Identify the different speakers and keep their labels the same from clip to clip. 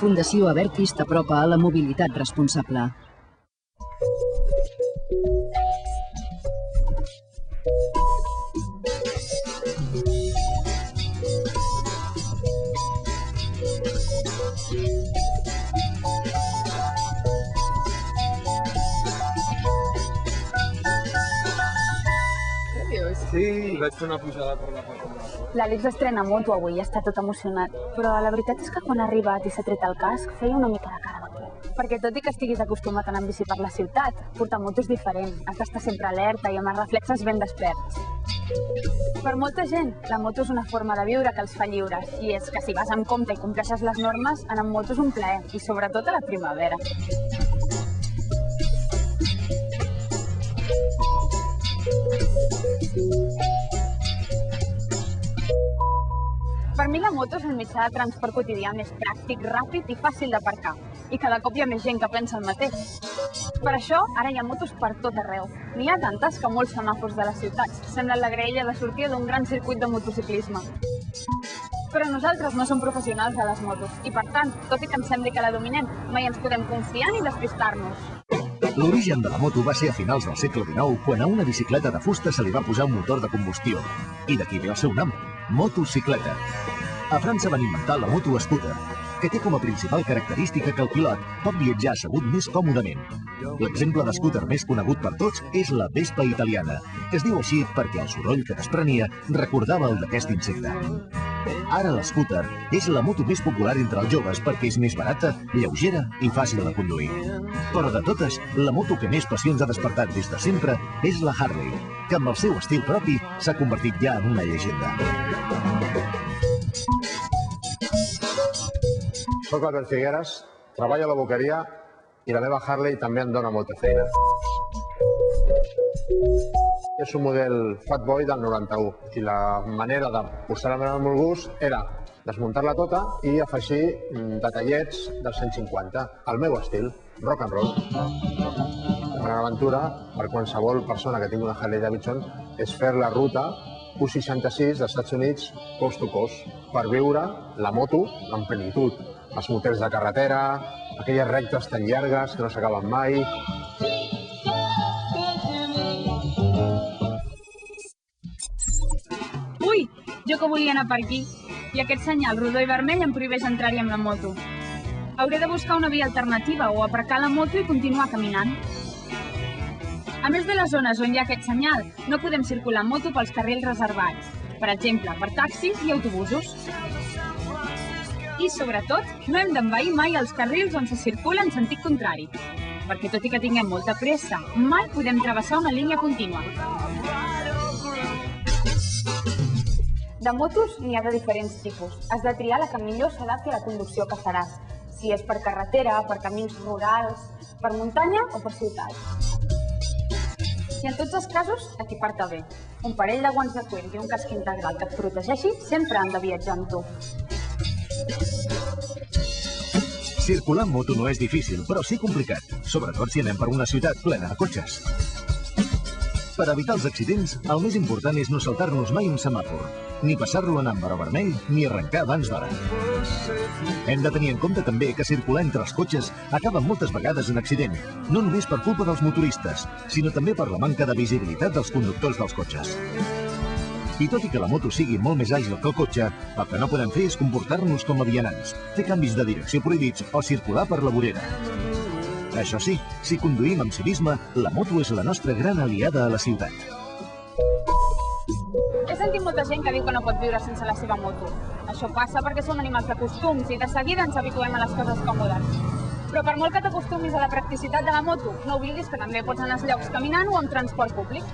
Speaker 1: Fundació Abertis t'apropa a la mobilitat responsable.
Speaker 2: Sí, vaig fer una pujada per la porta.
Speaker 3: L'Àlex estrena moto avui i està tot emocionat, però la veritat és que quan ha arribat i s'ha tret el casc feia una mica de cara de por. Perquè tot i que estiguis acostumat a anar amb bici per la ciutat, portar moto és diferent, has d'estar sempre alerta i amb els reflexes ben desperts. Per molta gent, la moto és una forma de viure que els fa lliures, i és que si vas amb compte i compleixes les normes, anar amb moto és un plaer, i sobretot a la primavera. Per mi la moto és el mitjà de transport quotidià més pràctic, ràpid i fàcil d'aparcar. I cada cop hi ha més gent que pensa el mateix. Per això, ara hi ha motos per tot arreu. N'hi ha tantes que molts semàfors de les ciutats semblen la graella de sortida d'un gran circuit de motociclisme. Però nosaltres no som professionals de les motos i, per tant, tot i que ens sembli que la dominem, mai ens podem confiar ni despistar-nos.
Speaker 4: L'origen de la moto va ser a finals del segle XIX, quan a una bicicleta de fusta se li va posar un motor de combustió. I d'aquí ve el seu nom, motocicleta. A França van inventar la moto scooter, que té com a principal característica que el pilot pot viatjar assegut més còmodament. L'exemple de scooter més conegut per tots és la Vespa italiana, que es diu així perquè el soroll que desprenia recordava el d'aquest insecte. Ara l'scooter és la moto més popular entre els joves perquè és més barata, lleugera i fàcil de conduir. Però de totes, la moto que més passions ha despertat des de sempre és la Harley, que amb el seu estil propi s'ha convertit ja en una llegenda.
Speaker 2: Soc Albert Figueres, treballo a la boqueria i la meva Harley també em dona molta feina. És un model Fatboy del 91 i la manera de posar-la amb molt gust era desmuntar-la tota i afegir detallets dels 150, al meu estil, rock and roll. La gran aventura per qualsevol persona que tingui una Harley Davidson és fer la ruta U66 dels Estats Units coast to coast per viure la moto en plenitud. Els motels de carretera, aquelles rectes tan llargues que no s'acaben mai.
Speaker 3: Ui, jo que volia anar per aquí. I aquest senyal rodó i vermell em prohibeix entrar-hi amb la moto. Hauré de buscar una via alternativa o aparcar la moto i continuar caminant. A més de les zones on hi ha aquest senyal, no podem circular amb moto pels carrils reservats. Per exemple, per taxis i autobusos. I, sobretot, no hem d'envair mai els carrils on se circula en sentit contrari, perquè tot i que tinguem molta pressa, mai podem travessar una línia contínua. De motos n'hi ha de diferents tipus. Has de triar la que millor s'adapti a la conducció que faràs, si és per carretera, per camins rurals, per muntanya o per ciutat. I en tots els casos, equipar-te bé. Un parell de guants de cuir i un casc integral que et protegeixi sempre han de viatjar amb tu.
Speaker 4: Circular amb moto no és difícil, però sí complicat, sobretot si anem per una ciutat plena de cotxes. Per evitar els accidents, el més important és no saltar-nos mai un semàfor, ni passar-lo en àmbar o vermell, ni arrencar abans d'hora. Hem de tenir en compte també que circular entre els cotxes acaba moltes vegades en accident, no només per culpa dels motoristes, sinó també per la manca de visibilitat dels conductors dels cotxes. I tot i que la moto sigui molt més àgil que el cotxe, el que no podem fer és comportar-nos com a vianants, fer canvis de direcció prohibits o circular per la vorera. Això sí, si conduïm amb civisme, la moto és la nostra gran aliada a la ciutat.
Speaker 3: He sentit molta gent que diu que no pot viure sense la seva moto. Això passa perquè som animals de costums i de seguida ens habituem a les coses còmodes. Però per molt que t'acostumis a la practicitat de la moto, no oblidis que també pots anar als llocs caminant o amb transport públic.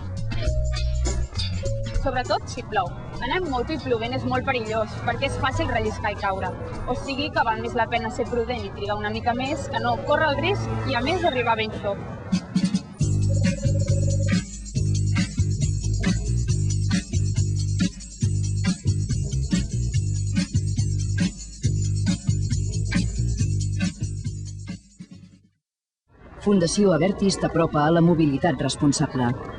Speaker 3: Sobretot si plou. Anar amb moto i plovent és molt perillós, perquè és fàcil relliscar i caure. O sigui que val més la pena ser prudent i trigar una mica més que no córrer el risc i, a més, arribar ben tot.
Speaker 1: Fundació Abertis t'apropa a la mobilitat responsable.